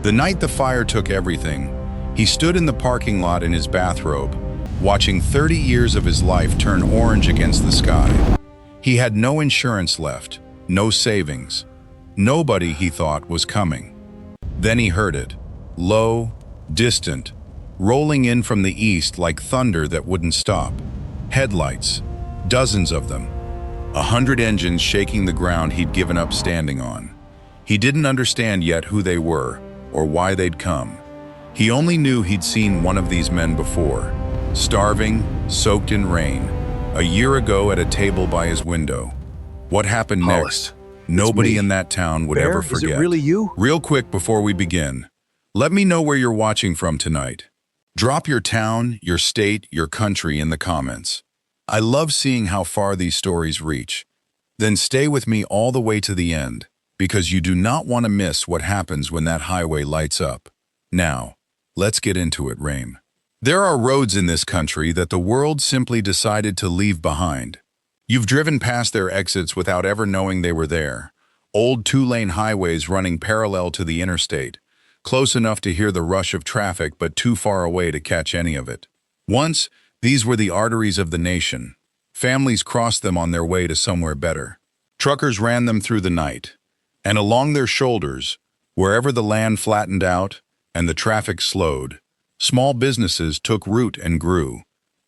The night the fire took everything, he stood in the parking lot in his bathrobe, watching 30 years of his life turn orange against the sky. He had no insurance left, no savings. Nobody, he thought, was coming. Then he heard it, low, distant, rolling in from the east like thunder that wouldn't stop. Headlights, dozens of them. 100 engines shaking the ground he'd given up standing on. He didn't understand yet who they were or why they'd come. He only knew he'd seen one of these men before, starving, soaked in rain, a year ago at a table by his window. What happened Hollis, next? Nobody in that town would Bear, ever forget. Is it really you? Real quick before we begin, let me know where you're watching from tonight. Drop your town, your state, your country in the comments. I love seeing how far these stories reach. Then stay with me all the way to the end, because you do not want to miss what happens when that highway lights up. Now, let's get into it, Rame. There are roads in this country that the world simply decided to leave behind. You've driven past their exits without ever knowing they were there. Old two-lane highways running parallel to the interstate, close enough to hear the rush of traffic but too far away to catch any of it. Once, these were the arteries of the nation. Families crossed them on their way to somewhere better. Truckers ran them through the night. And along their shoulders, wherever the land flattened out and the traffic slowed, small businesses took root and grew.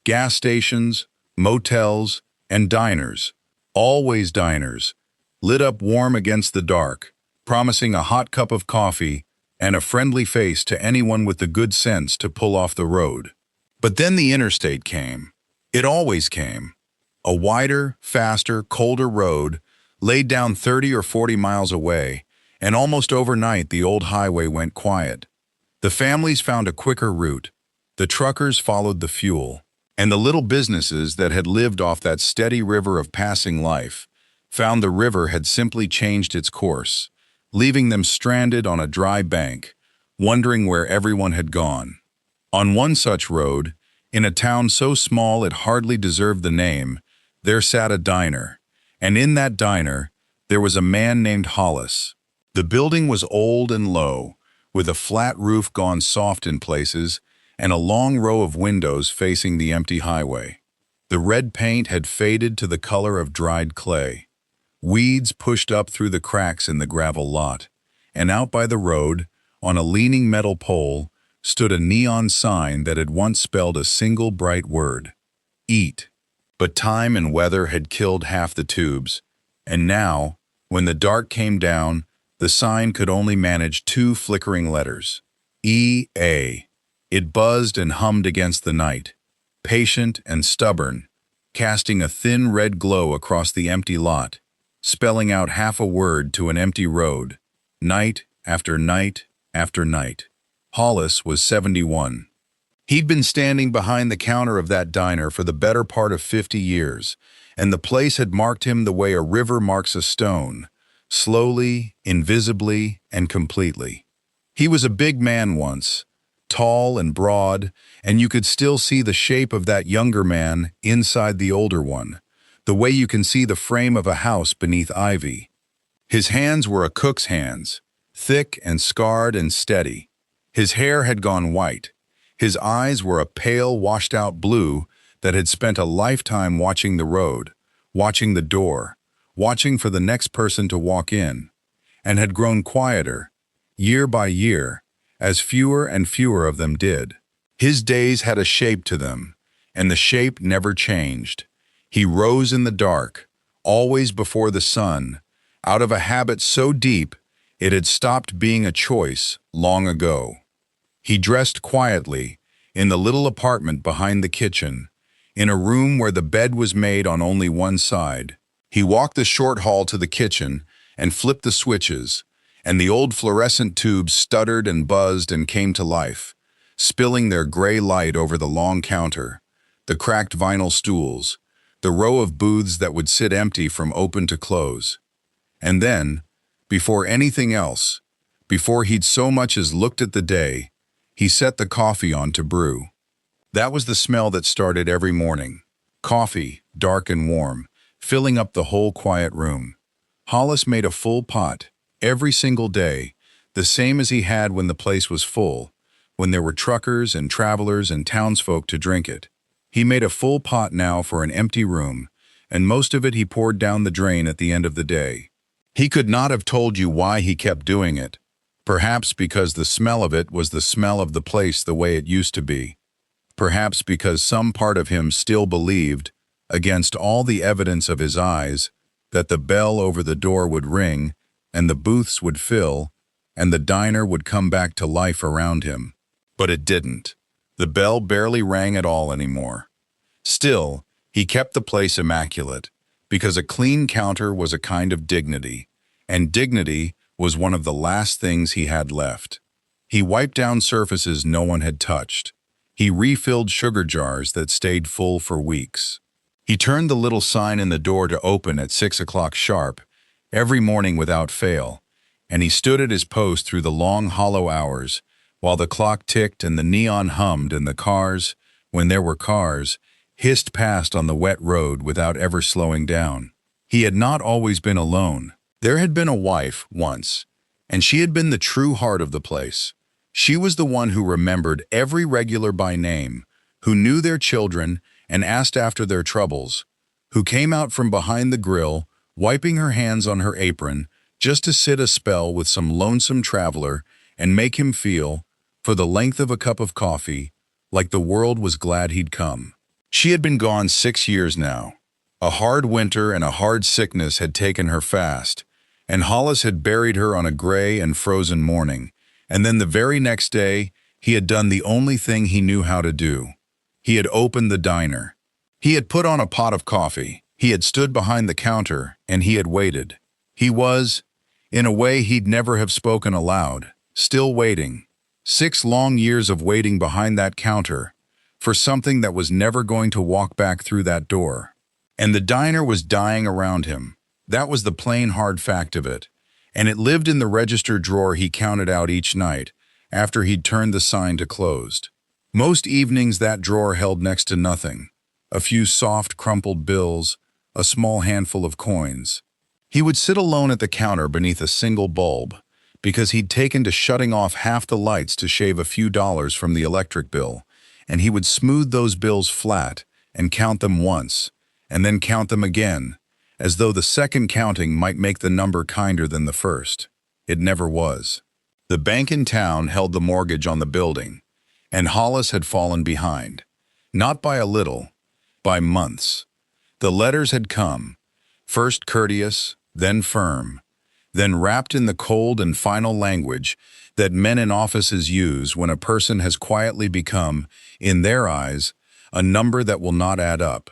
Gas stations, motels, and diners, always diners, lit up warm against the dark, promising a hot cup of coffee and a friendly face to anyone with the good sense to pull off the road. But then the interstate came. It always came. A wider, faster, colder road laid down 30 or 40 miles away, and almost overnight the old highway went quiet. The families found a quicker route, the truckers followed the fuel, and the little businesses that had lived off that steady river of passing life found the river had simply changed its course, leaving them stranded on a dry bank, wondering where everyone had gone. On one such road, in a town so small it hardly deserved the name, there sat a diner, and in that diner there was a man named Hollis. The building was old and low, with a flat roof gone soft in places and a long row of windows facing the empty highway. The red paint had faded to the color of dried clay. Weeds pushed up through the cracks in the gravel lot, and out by the road, on a leaning metal pole, stood a neon sign that had once spelled a single bright word: eat. But time and weather had killed half the tubes, and now, when the dark came down, the sign could only manage 2 flickering letters: E-A. It buzzed and hummed against the night, patient and stubborn, casting a thin red glow across the empty lot, spelling out half a word to an empty road, night after night after night. Hollis was 71. He'd been standing behind the counter of that diner for the better part of 50 years, and the place had marked him the way a river marks a stone, slowly, invisibly, and completely. He was a big man once, tall and broad, and you could still see the shape of that younger man inside the older one, the way you can see the frame of a house beneath ivy. His hands were a cook's hands, thick and scarred and steady. His hair had gone white. His eyes were a pale, washed-out blue that had spent a lifetime watching the road, watching the door, watching for the next person to walk in, and had grown quieter, year by year, as fewer and fewer of them did. His days had a shape to them, and the shape never changed. He rose in the dark, always before the sun, out of a habit so deep it had stopped being a choice long ago. He dressed quietly in the little apartment behind the kitchen, in a room where the bed was made on only one side. He walked the short hall to the kitchen and flipped the switches, and the old fluorescent tubes stuttered and buzzed and came to life, spilling their gray light over the long counter, the cracked vinyl stools, the row of booths that would sit empty from open to close. And then, before anything else, before he'd so much as looked at the day, he set the coffee on to brew. That was the smell that started every morning. Coffee, dark and warm, filling up the whole quiet room. Hollis made a full pot, every single day, the same as he had when the place was full, when there were truckers and travelers and townsfolk to drink it. He made a full pot now for an empty room, and most of it he poured down the drain at the end of the day. He could not have told you why he kept doing it. Perhaps because the smell of it was the smell of the place the way it used to be. Perhaps because some part of him still believed, against all the evidence of his eyes, that the bell over the door would ring, and the booths would fill, and the diner would come back to life around him. But it didn't. The bell barely rang at all anymore. Still, he kept the place immaculate, because a clean counter was a kind of dignity, and dignity was one of the last things he had left. He wiped down surfaces no one had touched. He refilled sugar jars that stayed full for weeks. He turned the little sign in the door to open at 6 o'clock sharp, every morning without fail, and he stood at his post through the long hollow hours, while the clock ticked and the neon hummed and the cars, when there were cars, hissed past on the wet road without ever slowing down. He had not always been alone. There had been a wife once, and she had been the true heart of the place. She was the one who remembered every regular by name, who knew their children and asked after their troubles, who came out from behind the grill, wiping her hands on her apron, just to sit a spell with some lonesome traveler and make him feel, for the length of a cup of coffee, like the world was glad he'd come. She had been gone 6 years now. A hard winter and a hard sickness had taken her fast, and Hollis had buried her on a gray and frozen morning, and then the very next day he had done the only thing he knew how to do. He had opened the diner. He had put on a pot of coffee. He had stood behind the counter, and he had waited. He was, in a way he'd never have spoken aloud, still waiting. 6 long years of waiting behind that counter, for something that was never going to walk back through that door. And the diner was dying around him. That was the plain hard fact of it. And it lived in the register drawer he counted out each night, after he'd turned the sign to closed. Most evenings that drawer held next to nothing. A few soft, crumpled bills, a small handful of coins. He would sit alone at the counter beneath a single bulb, because he'd taken to shutting off half the lights to shave a few dollars from the electric bill, and he would smooth those bills flat and count them once, and then count them again, as though the second counting might make the number kinder than the first. It never was. The bank in town held the mortgage on the building, and Hollis had fallen behind. Not by a little, by months. The letters had come, first courteous, then firm, then wrapped in the cold and final language that men in offices use when a person has quietly become, in their eyes, a number that will not add up.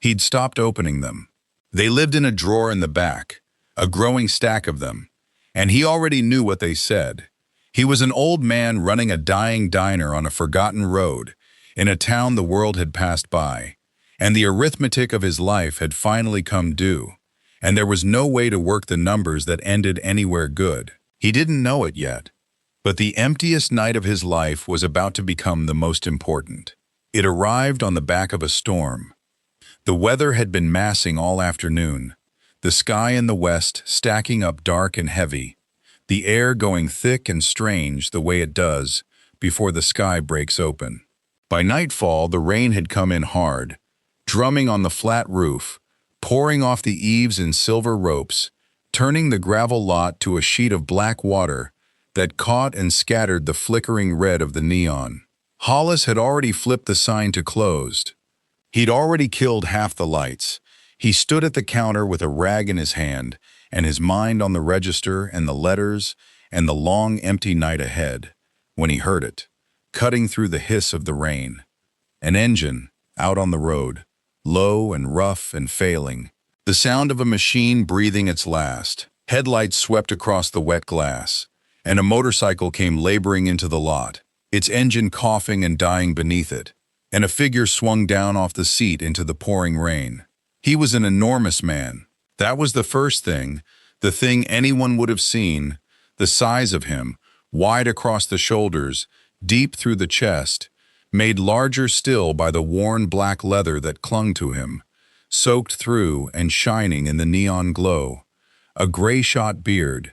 He'd stopped opening them. They lived in a drawer in the back, a growing stack of them, and he already knew what they said. He was an old man running a dying diner on a forgotten road, in a town the world had passed by, and the arithmetic of his life had finally come due, and there was no way to work the numbers that ended anywhere good. He didn't know it yet, but the emptiest night of his life was about to become the most important. It arrived on the back of a storm. The weather had been massing all afternoon, the sky in the west stacking up dark and heavy, the air going thick and strange the way it does before the sky breaks open. By nightfall, the rain had come in hard, drumming on the flat roof, pouring off the eaves in silver ropes, turning the gravel lot to a sheet of black water that caught and scattered the flickering red of the neon. Hollis had already flipped the sign to closed. He'd already killed half the lights. He stood at the counter with a rag in his hand, and his mind on the register and the letters and the long empty night ahead, when he heard it, cutting through the hiss of the rain. An engine, out on the road, low and rough and failing. The sound of a machine breathing its last. Headlights swept across the wet glass, and a motorcycle came laboring into the lot, its engine coughing and dying beneath it, and a figure swung down off the seat into the pouring rain. He was an enormous man. That was the first thing, the thing anyone would have seen, the size of him, wide across the shoulders, deep through the chest, made larger still by the worn black leather that clung to him, soaked through and shining in the neon glow. A gray-shot beard,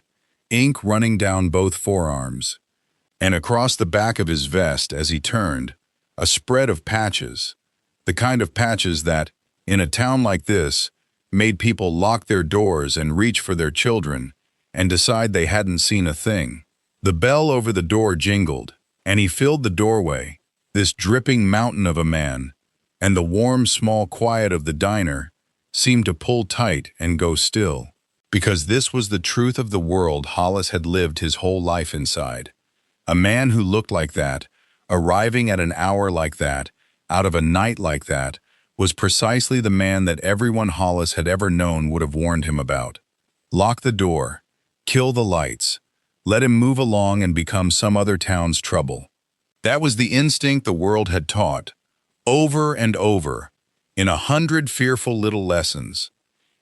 ink running down both forearms, and across the back of his vest as he turned, a spread of patches, the kind of patches that, in a town like this, made people lock their doors and reach for their children and decide they hadn't seen a thing. The bell over the door jingled, and he filled the doorway, this dripping mountain of a man, and the warm, small quiet of the diner seemed to pull tight and go still, because this was the truth of the world Hollis had lived his whole life inside. A man who looked like that, arriving at an hour like that, out of a night like that, was precisely the man that everyone Hollis had ever known would have warned him about. Lock the door, kill the lights, let him move along and become some other town's trouble. That was the instinct the world had taught, over and over, in 100 fearful little lessons.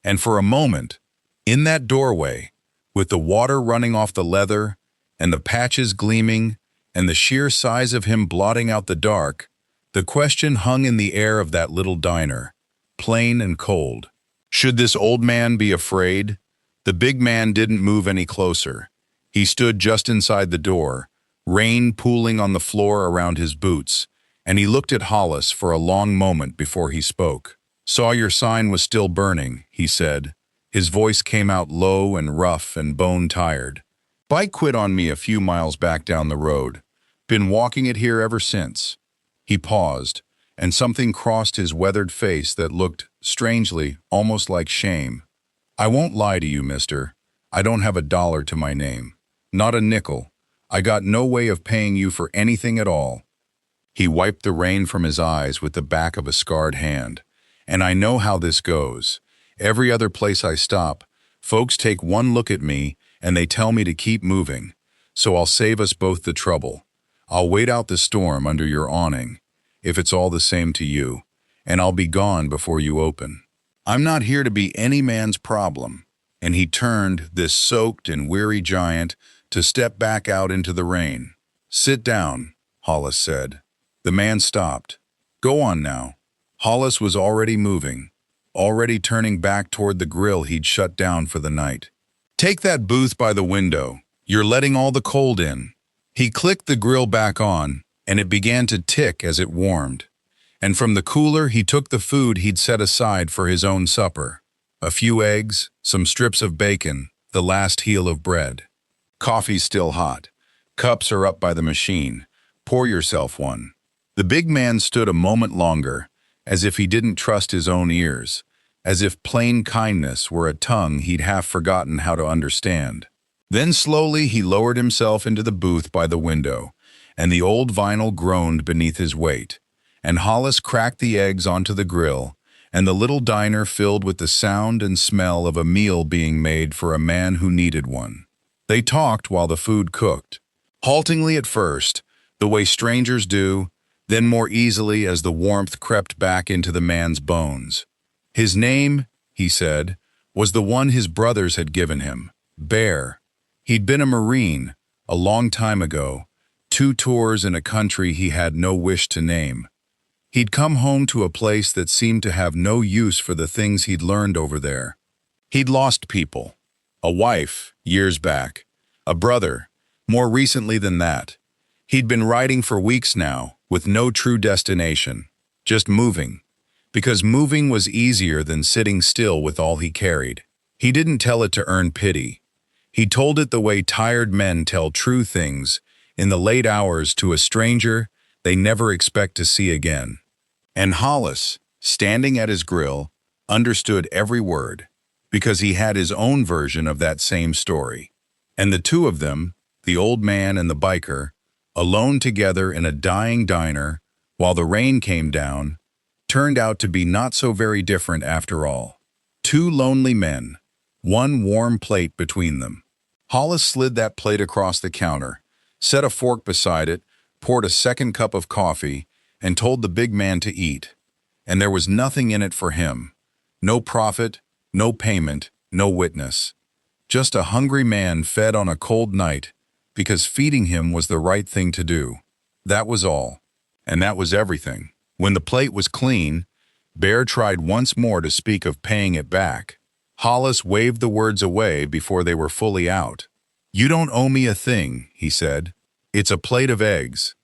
And for a moment, in that doorway, with the water running off the leather, and the patches gleaming, and the sheer size of him blotting out the dark, the question hung in the air of that little diner, plain and cold. Should this old man be afraid? The big man didn't move any closer. He stood just inside the door, rain pooling on the floor around his boots, and he looked at Hollis for a long moment before he spoke. "Saw your sign was still burning," he said. His voice came out low and rough and bone-tired. "Bike quit on me a few miles back down the road. Been walking it here ever since." He paused, and something crossed his weathered face that looked, strangely, almost like shame. "I won't lie to you, mister. I don't have a dollar to my name. Not a nickel. I got no way of paying you for anything at all." He wiped the rain from his eyes with the back of a scarred hand. "And I know how this goes. Every other place I stop, folks take one look at me and they tell me to keep moving. So I'll save us both the trouble. I'll wait out the storm under your awning, if it's all the same to you, and I'll be gone before you open. I'm not here to be any man's problem." And he turned, this soaked and weary giant, to step back out into the rain. "Sit down," Hollis said. The man stopped. "Go on now." Hollis was already moving, already turning back toward the grill he'd shut down for the night. "Take that booth by the window. You're letting all the cold in." He clicked the grill back on, and it began to tick as it warmed. And from the cooler he took the food he'd set aside for his own supper. A few eggs, some strips of bacon, the last heel of bread. "Coffee's still hot. Cups are up by the machine. Pour yourself one." The big man stood a moment longer, as if he didn't trust his own ears, as if plain kindness were a tongue he'd half forgotten how to understand. Then slowly he lowered himself into the booth by the window, and the old vinyl groaned beneath his weight, and Hollis cracked the eggs onto the grill, and the little diner filled with the sound and smell of a meal being made for a man who needed one. They talked while the food cooked, haltingly at first, the way strangers do, then more easily as the warmth crept back into the man's bones. His name, he said, was the one his brothers had given him, Bear. He'd been a Marine, a long time ago, 2 tours in a country he had no wish to name. He'd come home to a place that seemed to have no use for the things he'd learned over there. He'd lost people. A wife, years back. A brother, more recently than that. He'd been riding for weeks now, with no true destination, just moving. Because moving was easier than sitting still with all he carried. He didn't tell it to earn pity. He told it the way tired men tell true things, in the late hours to a stranger they never expect to see again. And Hollis, standing at his grill, understood every word, because he had his own version of that same story. And the two of them, the old man and the biker, alone together in a dying diner, while the rain came down, turned out to be not so very different after all. 2 lonely men, one warm plate between them. Hollis slid that plate across the counter, set a fork beside it, poured a second cup of coffee, and told the big man to eat. And there was nothing in it for him. No profit, no payment, no witness. Just a hungry man fed on a cold night, because feeding him was the right thing to do. That was all. And that was everything. When the plate was clean, Bear tried once more to speak of paying it back. Hollis waved the words away before they were fully out. "You don't owe me a thing," he said. "It's a plate of eggs."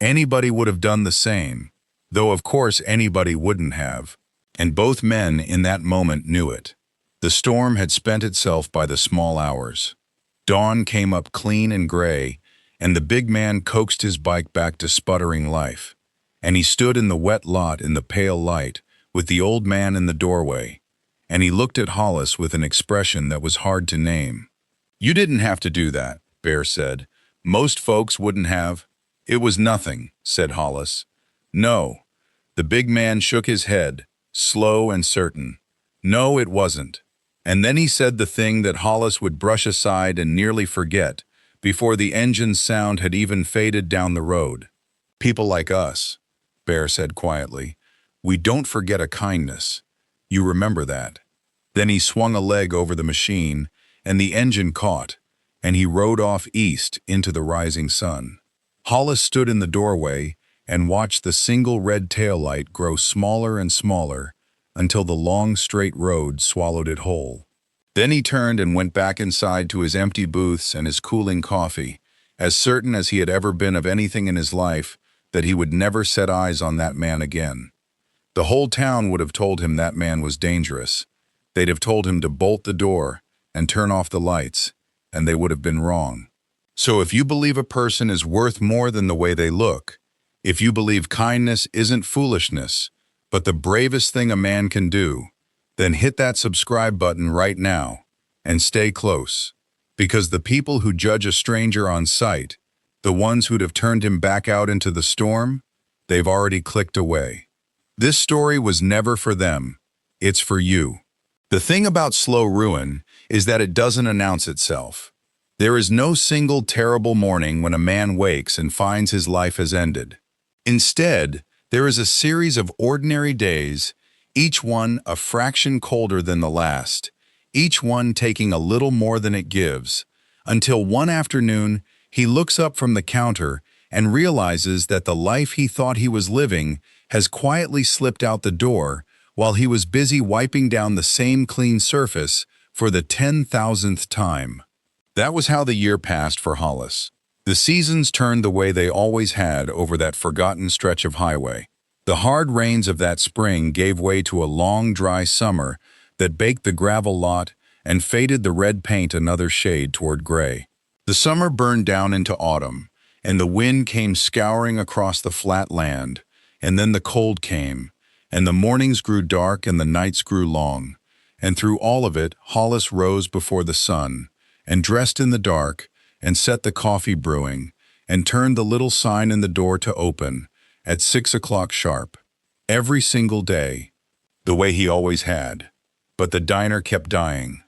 Anybody would have done the same, though of course anybody wouldn't have. And both men in that moment knew it. The storm had spent itself by the small hours. Dawn came up clean and gray, and the big man coaxed his bike back to sputtering life. And he stood in the wet lot in the pale light, with the old man in the doorway, and he looked at Hollis with an expression that was hard to name. "You didn't have to do that," Bear said. "Most folks wouldn't have." "It was nothing," said Hollis. "No." The big man shook his head, slow and certain. "No, it wasn't." And then he said the thing that Hollis would brush aside and nearly forget, before the engine's sound had even faded down the road. "People like us," Bear said quietly, "we don't forget a kindness. You remember that." Then he swung a leg over the machine, and the engine caught, and he rode off east into the rising sun. Hollis stood in the doorway and watched the single red taillight grow smaller and smaller until the long straight road swallowed it whole. Then he turned and went back inside to his empty booths and his cooling coffee, as certain as he had ever been of anything in his life that he would never set eyes on that man again. The whole town would have told him that man was dangerous. They'd have told him to bolt the door and turn off the lights, and they would have been wrong. So if you believe a person is worth more than the way they look, if you believe kindness isn't foolishness, but the bravest thing a man can do, then hit that subscribe button right now and stay close, because the people who judge a stranger on sight, the ones who'd have turned him back out into the storm, they've already clicked away. This story was never for them. It's for you. The thing about slow ruin is that it doesn't announce itself. There is no single terrible morning when a man wakes and finds his life has ended. Instead, there is a series of ordinary days, each one a fraction colder than the last, each one taking a little more than it gives, until one afternoon he looks up from the counter and realizes that the life he thought he was living has quietly slipped out the door while he was busy wiping down the same clean surface for the 10,000th time. That was how the year passed for Hollis. The seasons turned the way they always had over that forgotten stretch of highway. The hard rains of that spring gave way to a long, dry summer that baked the gravel lot and faded the red paint another shade toward gray. The summer burned down into autumn, and the wind came scouring across the flat land, and then the cold came, and the mornings grew dark and the nights grew long, and through all of it Hollis rose before the sun, and dressed in the dark, and set the coffee brewing, and turned the little sign in the door to open, at 6 o'clock sharp. Every single day, the way he always had. But the diner kept dying.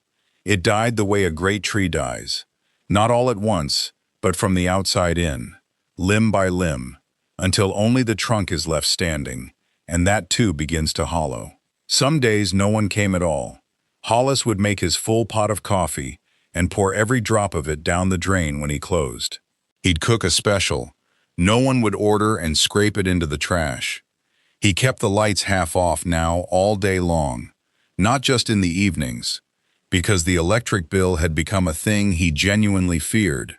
It died the way a great tree dies, not all at once, but from the outside in, limb by limb, until only the trunk is left standing, and that too begins to hollow. Some days no one came at all. Hollis would make his full pot of coffee and pour every drop of it down the drain when he closed. He'd cook a special. No one would order and scrape it into the trash. He kept the lights half off now all day long, not just in the evenings, because the electric bill had become a thing he genuinely feared,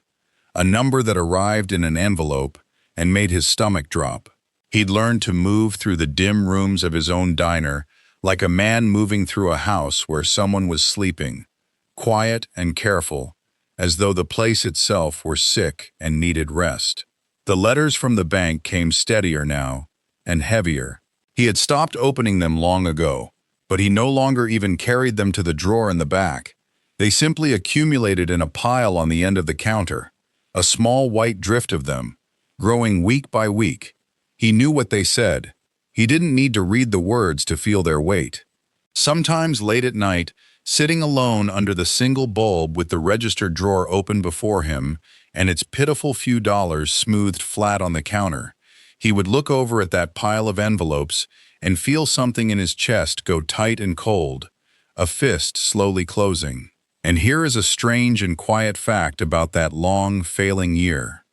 a number that arrived in an envelope and made his stomach drop. He'd learned to move through the dim rooms of his own diner like a man moving through a house where someone was sleeping, quiet and careful, as though the place itself were sick and needed rest. The letters from the bank came steadier now, and heavier. He had stopped opening them long ago, but he no longer even carried them to the drawer in the back. They simply accumulated in a pile on the end of the counter, a small white drift of them, growing week by week. He knew what they said. He didn't need to read the words to feel their weight. Sometimes late at night, sitting alone under the single bulb with the register drawer open before him and its pitiful few dollars smoothed flat on the counter, he would look over at that pile of envelopes and feel something in his chest go tight and cold, a fist slowly closing. And here is a strange and quiet fact about that long, failing year.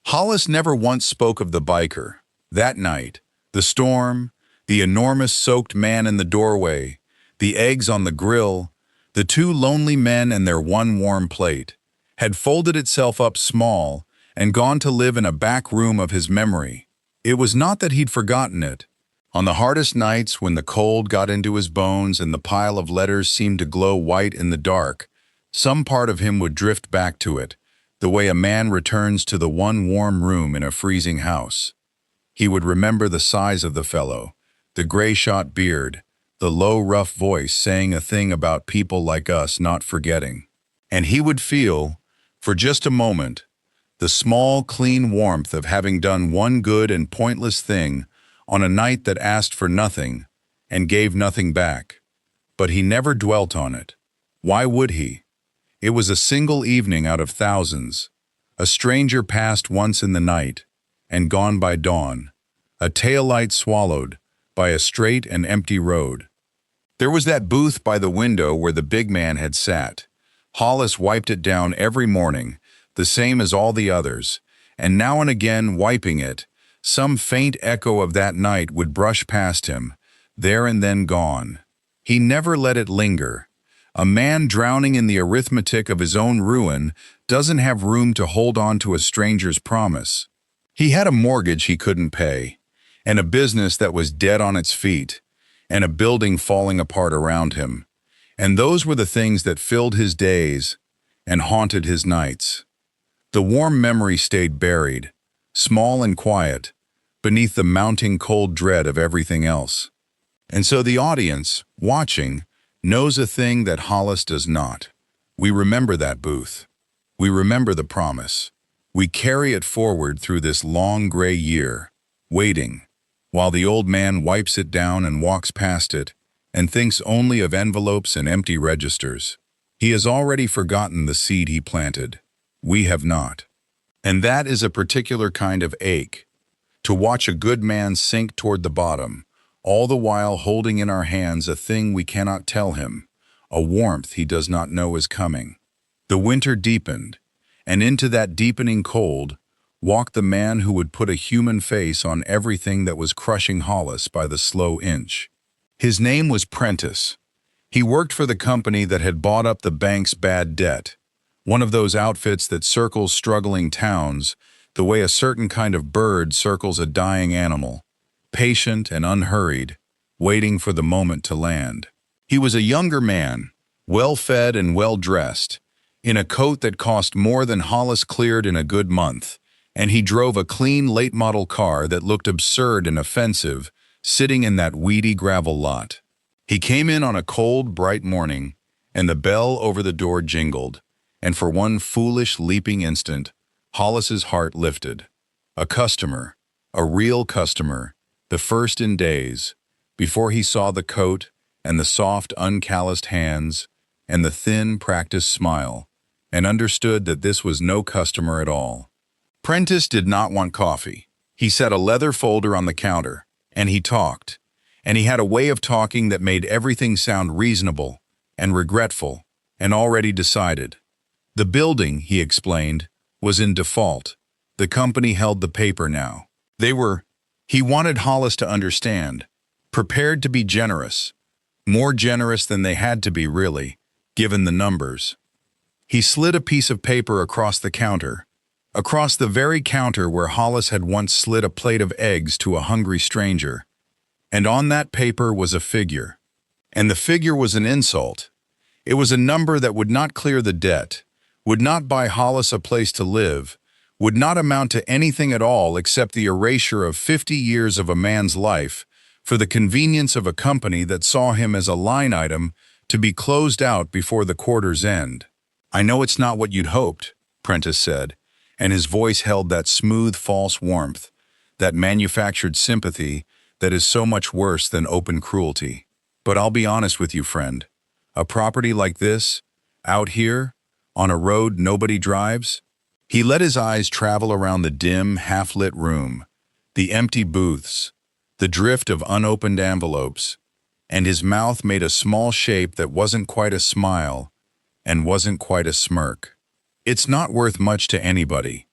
Hollis never once spoke of the biker. That night, the storm, the enormous soaked man in the doorway, the eggs on the grill, the two lonely men and their one warm plate. had folded itself up small and gone to live in a back room of his memory. It was not that he'd forgotten it. On the hardest nights, when the cold got into his bones and the pile of letters seemed to glow white in the dark, some part of him would drift back to it, the way a man returns to the one warm room in a freezing house. He would remember the size of the fellow, the gray-shot beard, the low, rough voice saying a thing about people like us not forgetting. And he would feel, for just a moment, the small, clean warmth of having done one good and pointless thing on a night that asked for nothing and gave nothing back. But he never dwelt on it. Why would he? It was a single evening out of thousands. A stranger passed once in the night and gone by dawn, a taillight swallowed by a straight and empty road. There was that booth by the window where the big man had sat. Hollis wiped it down every morning, the same as all the others, and now and again, wiping it, some faint echo of that night would brush past him, there and then gone. He never let it linger. A man drowning in the arithmetic of his own ruin doesn't have room to hold on to a stranger's promise. He had a mortgage he couldn't pay, and a business that was dead on its feet, and a building falling apart around him. And those were the things that filled his days and haunted his nights. The warm memory stayed buried, small and quiet, beneath the mounting cold dread of everything else. And so the audience, watching, knows a thing that Hollis does not. We remember that booth. We remember the promise. We carry it forward through this long gray year, waiting, while the old man wipes it down and walks past it and thinks only of envelopes and empty registers. He has already forgotten the seed he planted. We have not. And that is a particular kind of ache, to watch a good man sink toward the bottom, all the while holding in our hands a thing we cannot tell him, a warmth he does not know is coming. The winter deepened, and into that deepening cold walked the man who would put a human face on everything that was crushing Hollis by the slow inch. His name was Prentice. He worked for the company that had bought up the bank's bad debt, one of those outfits that circles struggling towns the way a certain kind of bird circles a dying animal, patient and unhurried, waiting for the moment to land. He was a younger man, well-fed and well-dressed, in a coat that cost more than Hollis cleared in a good month, and he drove a clean late-model car that looked absurd and offensive, sitting in that weedy gravel lot. He came in on a cold, bright morning, and the bell over the door jingled, and for one foolish, leaping instant, Hollis's heart lifted. A customer, a real customer, the first in days, before he saw the coat and the soft, uncalloused hands and the thin, practiced smile, and understood that this was no customer at all. Prentice did not want coffee. He set a leather folder on the counter, and he talked, and he had a way of talking that made everything sound reasonable and regretful and already decided. The building, he explained, was in default. The company held the paper now. He wanted Hollis to understand, prepared to be generous, more generous than they had to be really, given the numbers. He slid a piece of paper across the counter, across the very counter where Hollis had once slid a plate of eggs to a hungry stranger. And on that paper was a figure. And the figure was an insult. It was a number that would not clear the debt, would not buy Hollis a place to live, would not amount to anything at all except the erasure of 50 years of a man's life for the convenience of a company that saw him as a line item to be closed out before the quarter's end. "I know it's not what you'd hoped," Prentice said, and his voice held that smooth, false warmth, that manufactured sympathy that is so much worse than open cruelty. "But I'll be honest with you, friend. A property like this, out here, on a road nobody drives?" He let his eyes travel around the dim, half-lit room, the empty booths, the drift of unopened envelopes, and his mouth made a small shape that wasn't quite a smile and wasn't quite a smirk. "It's not worth much to anybody.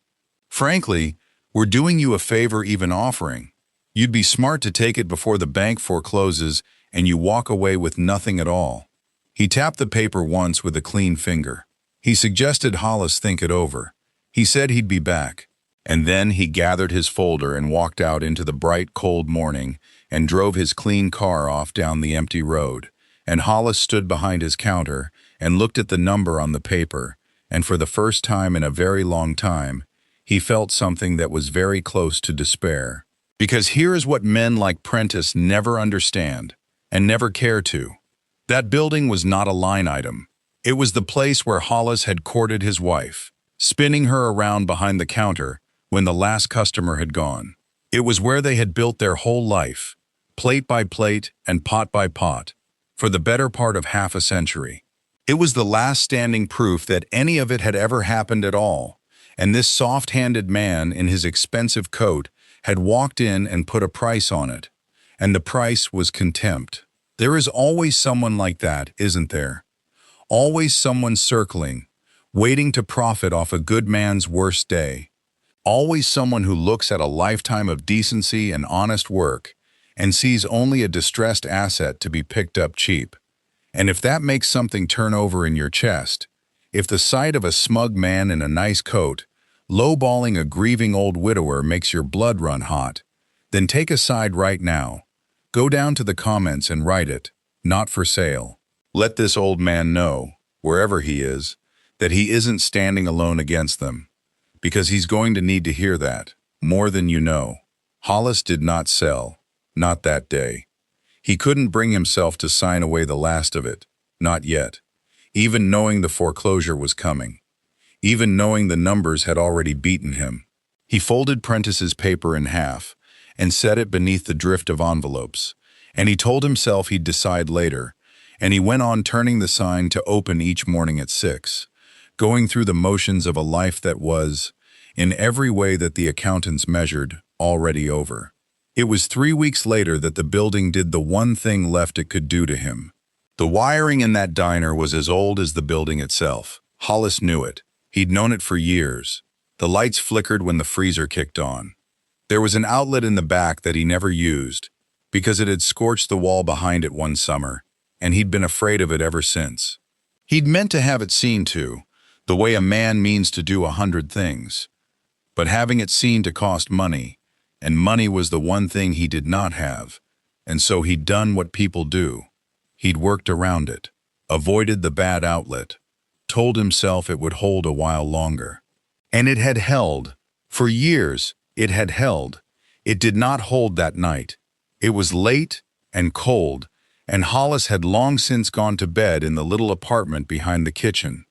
Frankly, we're doing you a favor even offering. You'd be smart to take it before the bank forecloses and you walk away with nothing at all." He tapped the paper once with a clean finger. He suggested Hollis think it over. He said he'd be back. And then he gathered his folder and walked out into the bright, cold morning and drove his clean car off down the empty road. And Hollis stood behind his counter and looked at the number on the paper, and for the first time in a very long time, he felt something that was very close to despair. Because here is what men like Prentice never understand, and never care to. That building was not a line item. It was the place where Hollis had courted his wife, spinning her around behind the counter when the last customer had gone. It was where they had built their whole life, plate by plate and pot by pot, for the better part of half a century. It was the last standing proof that any of it had ever happened at all, and this soft-handed man in his expensive coat had walked in and put a price on it, and the price was contempt. There is always someone like that, isn't there? Always someone circling, waiting to profit off a good man's worst day. Always someone who looks at a lifetime of decency and honest work and sees only a distressed asset to be picked up cheap. And if that makes something turn over in your chest, if the sight of a smug man in a nice coat lowballing a grieving old widower makes your blood run hot, then take a side right now. Go down to the comments and write it, "Not for sale." Let this old man know, wherever he is, that he isn't standing alone against them, because he's going to need to hear that, more than you know. Hollis did not sell, not that day. He couldn't bring himself to sign away the last of it, not yet, even knowing the foreclosure was coming. Even knowing the numbers had already beaten him. He folded Prentice's paper in half and set it beneath the drift of envelopes, and he told himself he'd decide later, and he went on turning the sign to open each morning at 6, going through the motions of a life that was, in every way that the accountants measured, already over. It was 3 weeks later that the building did the one thing left it could do to him. The wiring in that diner was as old as the building itself. Hollis knew it. He'd known it for years. The lights flickered when the freezer kicked on. There was an outlet in the back that he never used, because it had scorched the wall behind it one summer, and he'd been afraid of it ever since. He'd meant to have it seen to, the way a man means to do 100 things. But having it seen to cost money, and money was the one thing he did not have, and so he'd done what people do. He'd worked around it, avoided the bad outlet, told himself it would hold a while longer. And it had held. For years, it had held. It did not hold that night. It was late and cold, and Hollis had long since gone to bed in the little apartment behind the kitchen.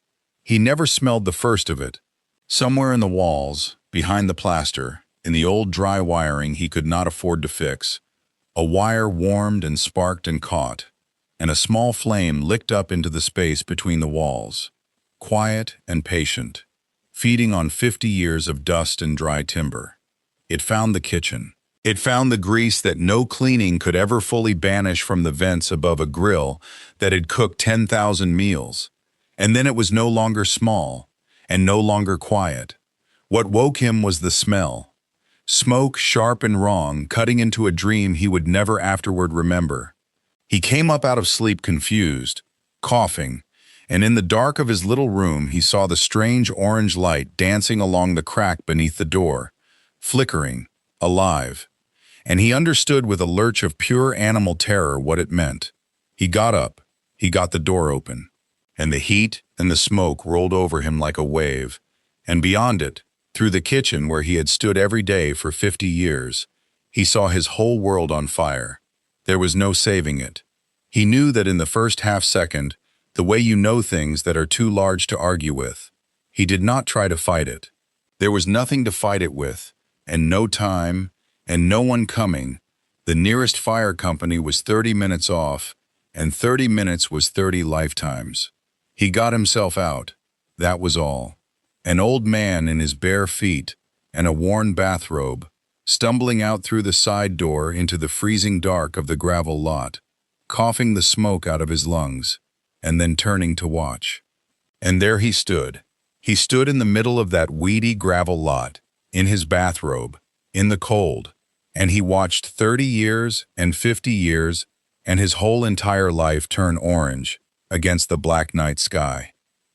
He never smelled the first of it. Somewhere in the walls, behind the plaster, in the old dry wiring he could not afford to fix, a wire warmed and sparked and caught, and a small flame licked up into the space between the walls. Quiet and patient, feeding on 50 years of dust and dry timber. It found the kitchen. It found the grease that no cleaning could ever fully banish from the vents above a grill that had cooked 10,000 meals. And then it was no longer small, and no longer quiet. What woke him was the smell. Smoke, sharp and wrong, cutting into a dream he would never afterward remember. He came up out of sleep confused, coughing, and in the dark of his little room he saw the strange orange light dancing along the crack beneath the door, flickering, alive. And he understood with a lurch of pure animal terror what it meant. He got up, he got the door open, and the heat and the smoke rolled over him like a wave, and beyond it, through the kitchen where he had stood every day for 50 years, he saw his whole world on fire. There was no saving it. He knew that in the first half-second, the way you know things that are too large to argue with. He did not try to fight it. There was nothing to fight it with, and no time, and no one coming. The nearest fire company was 30 minutes off, and 30 minutes was 30 lifetimes. He got himself out. That was all. An old man in his bare feet and a worn bathrobe, stumbling out through the side door into the freezing dark of the gravel lot, coughing the smoke out of his lungs, and then turning to watch. And there he stood. He stood in the middle of that weedy gravel lot, in his bathrobe, in the cold, and he watched 30 years and 50 years and his whole entire life turn orange against the black night sky.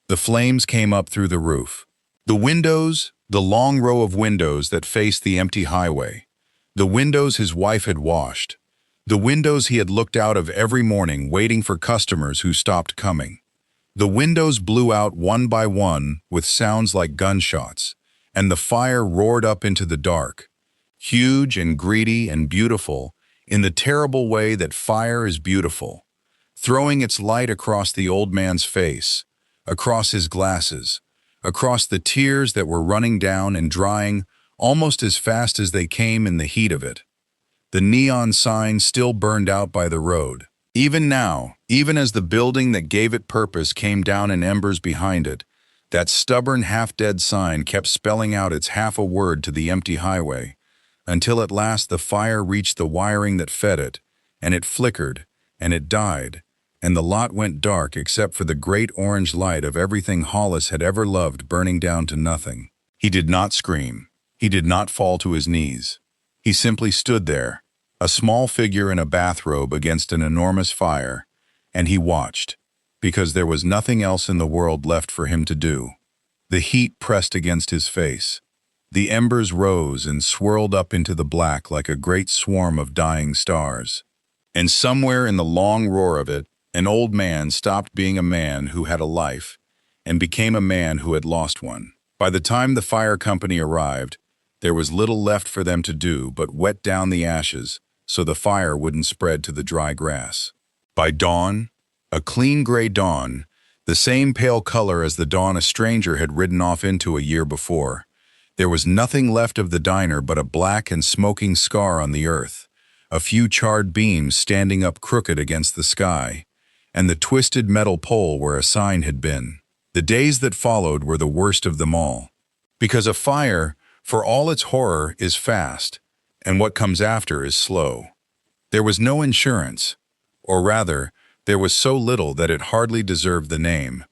The flames came up through the roof. The windows, the long row of windows that faced the empty highway. The windows his wife had washed. The windows he had looked out of every morning waiting for customers who stopped coming. The windows blew out one by one with sounds like gunshots, and the fire roared up into the dark, huge and greedy and beautiful, in the terrible way that fire is beautiful, throwing its light across the old man's face, across his glasses, across the tears that were running down and drying almost as fast as they came in the heat of it. The neon sign still burned out by the road. Even now, even as the building that gave it purpose came down in embers behind it, that stubborn half-dead sign kept spelling out its half a word to the empty highway, until at last the fire reached the wiring that fed it, and it flickered, and it died, and the lot went dark except for the great orange light of everything Hollis had ever loved burning down to nothing. He did not scream. He did not fall to his knees. He simply stood there, a small figure in a bathrobe against an enormous fire, and he watched, because there was nothing else in the world left for him to do. The heat pressed against his face. The embers rose and swirled up into the black like a great swarm of dying stars. And somewhere in the long roar of it, an old man stopped being a man who had a life and became a man who had lost one. By the time the fire company arrived, there was little left for them to do but wet down the ashes so the fire wouldn't spread to the dry grass. By dawn, a clean gray dawn, the same pale color as the dawn a stranger had ridden off into a year before, there was nothing left of the diner but a black and smoking scar on the earth, a few charred beams standing up crooked against the sky, and the twisted metal pole where a sign had been. The days that followed were the worst of them all. Because a fire, for all its horror, is fast, and what comes after is slow. There was no insurance, or rather, there was so little that it hardly deserved the name.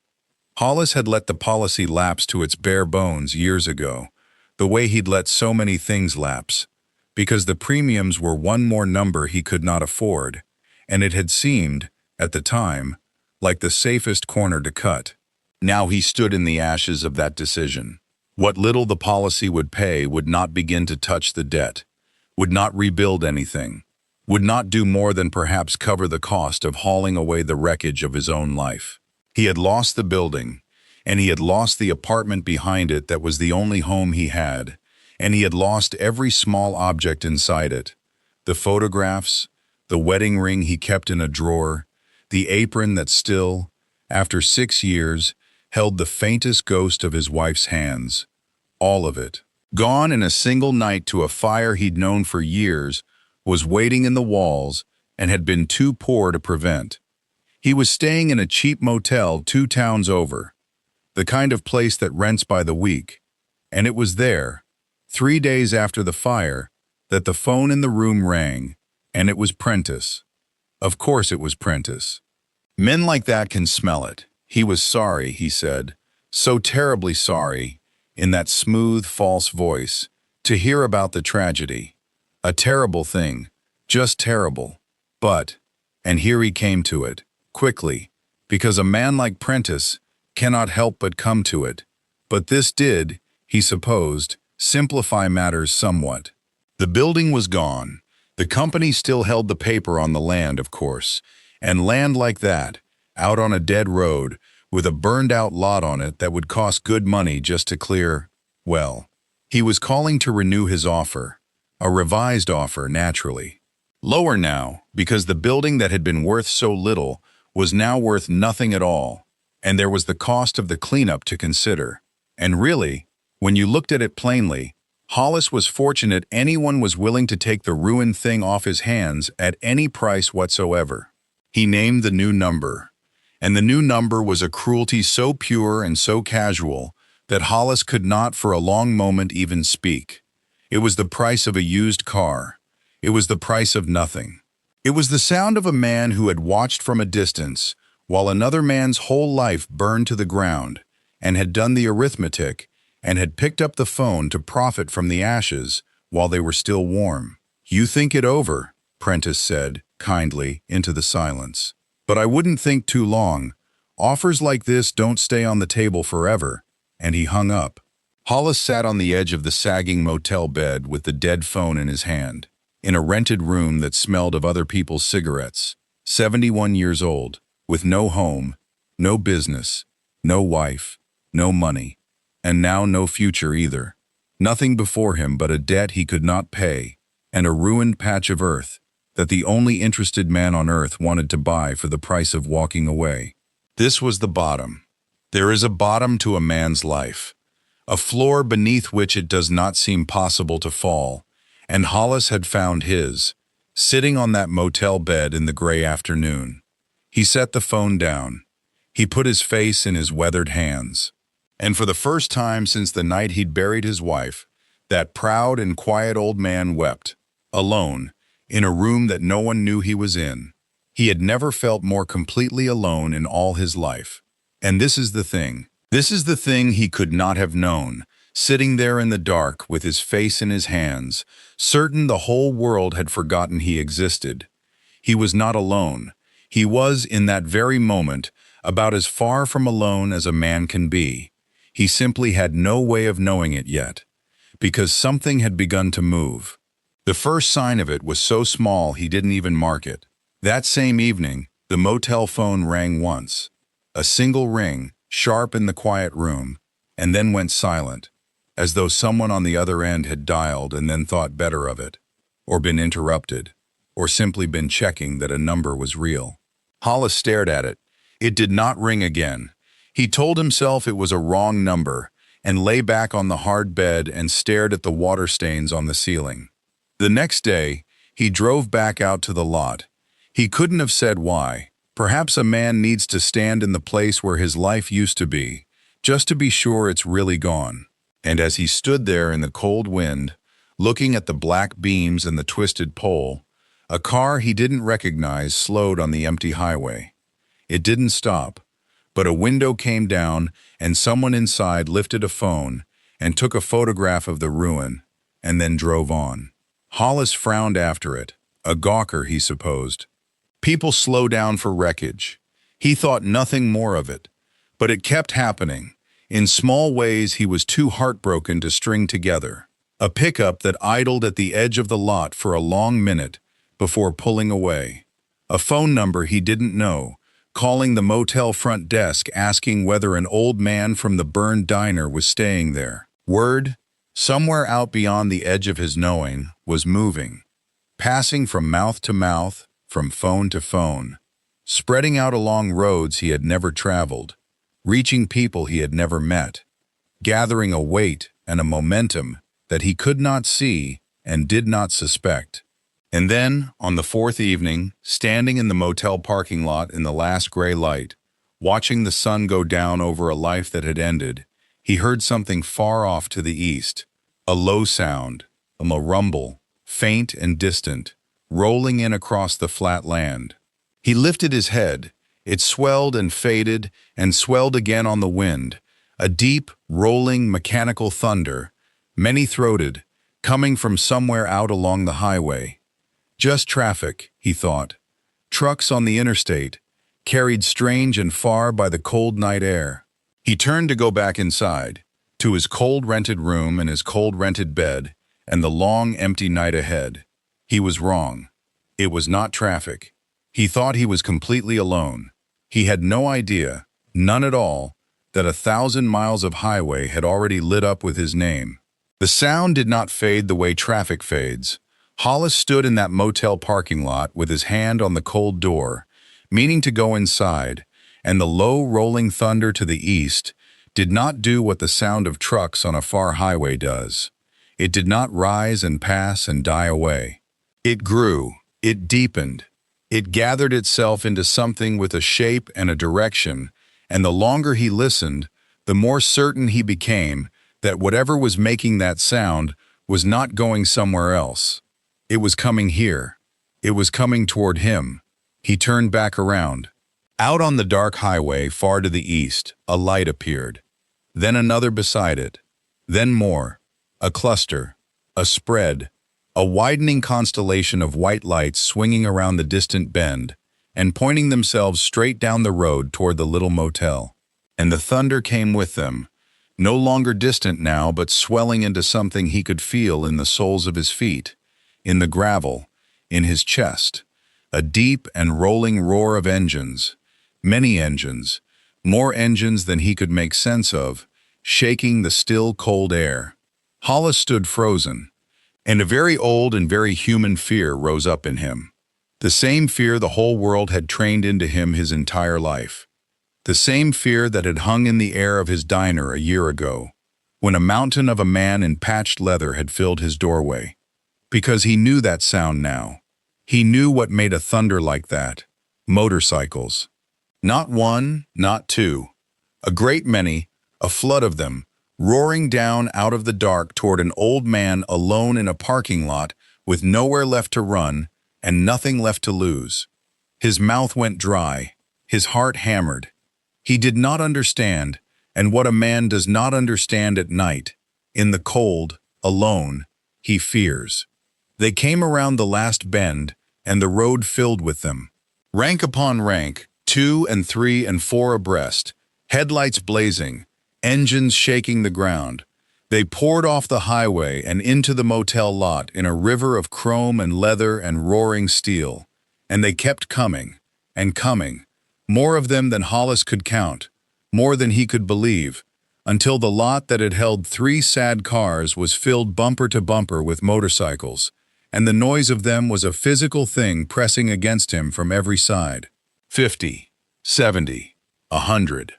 Hollis had let the policy lapse to its bare bones years ago, the way he'd let so many things lapse, because the premiums were one more number he could not afford, and it had seemed, at the time, like the safest corner to cut. Now he stood in the ashes of that decision. What little the policy would pay would not begin to touch the debt, would not rebuild anything, would not do more than perhaps cover the cost of hauling away the wreckage of his own life. He had lost the building, and he had lost the apartment behind it that was the only home he had, and he had lost every small object inside it. The photographs, the wedding ring he kept in a drawer, the apron that still, after 6 years, held the faintest ghost of his wife's hands. All of it, gone in a single night to a fire he'd known for years, was waiting in the walls and had been too poor to prevent. He was staying in a cheap motel 2 towns over, the kind of place that rents by the week, and it was there, 3 days after the fire, that the phone in the room rang, and it was Prentice. Of course it was Prentice. Men like that can smell it. He was sorry, he said, so terribly sorry, in that smooth, false voice, to hear about the tragedy. A terrible thing, just terrible. But, and here he came to it, quickly, because a man like Prentice cannot help but come to it. But this did, he supposed, simplify matters somewhat. The building was gone. The company still held the paper on the land, of course, and land like that, out on a dead road, with a burned-out lot on it that would cost good money just to clear, well, he was calling to renew his offer, a revised offer, naturally. Lower now, because the building that had been worth so little was now worth nothing at all, and there was the cost of the cleanup to consider. And really, when you looked at it plainly, Hollis was fortunate anyone was willing to take the ruined thing off his hands at any price whatsoever. He named the new number, and the new number was a cruelty so pure and so casual that Hollis could not for a long moment even speak. It was the price of a used car. It was the price of nothing. It was the sound of a man who had watched from a distance while another man's whole life burned to the ground, and had done the arithmetic, and had picked up the phone to profit from the ashes while they were still warm. "You think it over," Prentice said, kindly, into the silence. "But I wouldn't think too long. Offers like this don't stay on the table forever, and he hung up. Hollis sat on the edge of the sagging motel bed with the dead phone in his hand, in a rented room that smelled of other people's cigarettes. 71 years old, with no home, no business, no wife, no money, and now no future either. Nothing before him but a debt he could not pay, and a ruined patch of earth that the only interested man on earth wanted to buy for the price of walking away. This was the bottom. There is a bottom to a man's life, a floor beneath which it does not seem possible to fall, and Hollis had found his, sitting on that motel bed in the gray afternoon. He set the phone down. He put his face in his weathered hands. And for the first time since the night he'd buried his wife, that proud and quiet old man wept, alone, in a room that no one knew he was in. He had never felt more completely alone in all his life. And this is the thing. This is the thing he could not have known, sitting there in the dark with his face in his hands, certain the whole world had forgotten he existed. He was not alone. He was, in that very moment, about as far from alone as a man can be. He simply had no way of knowing it yet, because something had begun to move. The first sign of it was so small he didn't even mark it. That same evening, the motel phone rang once. A single ring, sharp in the quiet room, and then went silent, as though someone on the other end had dialed and then thought better of it, or been interrupted, or simply been checking that a number was real. Hollis stared at it. It did not ring again. He told himself it was a wrong number, and lay back on the hard bed and stared at the water stains on the ceiling. The next day, he drove back out to the lot. He couldn't have said why. Perhaps a man needs to stand in the place where his life used to be, just to be sure it's really gone. And as he stood there in the cold wind, looking at the black beams and the twisted pole, a car he didn't recognize slowed on the empty highway. It didn't stop, but a window came down and someone inside lifted a phone and took a photograph of the ruin, and then drove on. Hollis frowned after it, a gawker, he supposed. People slow down for wreckage. He thought nothing more of it, but it kept happening. In small ways he was too heartbroken to string together. A pickup that idled at the edge of the lot for a long minute before pulling away. A phone number he didn't know, calling the motel front desk asking whether an old man from the burned diner was staying there. Word, somewhere out beyond the edge of his knowing, was moving, passing from mouth to mouth, from phone to phone, spreading out along roads he had never traveled, reaching people he had never met, gathering a weight and a momentum that he could not see and did not suspect. And then, on the fourth evening, standing in the motel parking lot in the last gray light, watching the sun go down over a life that had ended, he heard something far off to the east, a low sound, a rumble, faint and distant, rolling in across the flat land. He lifted his head. It swelled and faded and swelled again on the wind, a deep, rolling, mechanical thunder, many-throated, coming from somewhere out along the highway. Just traffic, he thought. Trucks on the interstate, carried strange and far by the cold night air. He turned to go back inside, to his cold rented room and his cold rented bed, and the long empty night ahead. He was wrong. It was not traffic. He thought he was completely alone. He had no idea, none at all, that 1,000 miles of highway had already lit up with his name. The sound did not fade the way traffic fades. Hollis stood in that motel parking lot with his hand on the cold door, meaning to go inside, and the low rolling thunder to the east did not do what the sound of trucks on a far highway does. It did not rise and pass and die away. It grew, it deepened, it gathered itself into something with a shape and a direction, and the longer he listened, the more certain he became that whatever was making that sound was not going somewhere else. It was coming here. It was coming toward him. He turned back around. Out on the dark highway far to the east, a light appeared. Then another beside it. Then more. A cluster. A spread. A widening constellation of white lights swinging around the distant bend, and pointing themselves straight down the road toward the little motel. And the thunder came with them, no longer distant now, but swelling into something he could feel in the soles of his feet, in the gravel, in his chest. A deep and rolling roar of engines, many engines, more engines than he could make sense of, shaking the still cold air. Hollis stood frozen, and a very old and very human fear rose up in him. The same fear the whole world had trained into him his entire life. The same fear that had hung in the air of his diner a year ago, when a mountain of a man in patched leather had filled his doorway. Because he knew that sound now. He knew what made a thunder like that. Motorcycles. Not one, not two. A great many, a flood of them, roaring down out of the dark toward an old man alone in a parking lot with nowhere left to run and nothing left to lose. His mouth went dry, his heart hammered. He did not understand, and what a man does not understand at night, in the cold, alone, he fears. They came around the last bend, and the road filled with them. Rank upon rank, 2 and 3 and 4 abreast, headlights blazing, engines shaking the ground. They poured off the highway and into the motel lot in a river of chrome and leather and roaring steel. And they kept coming, and coming, more of them than Hollis could count, more than he could believe, until the lot that had held 3 sad cars was filled bumper to bumper with motorcycles, and the noise of them was a physical thing pressing against him from every side. 50, 70, 100.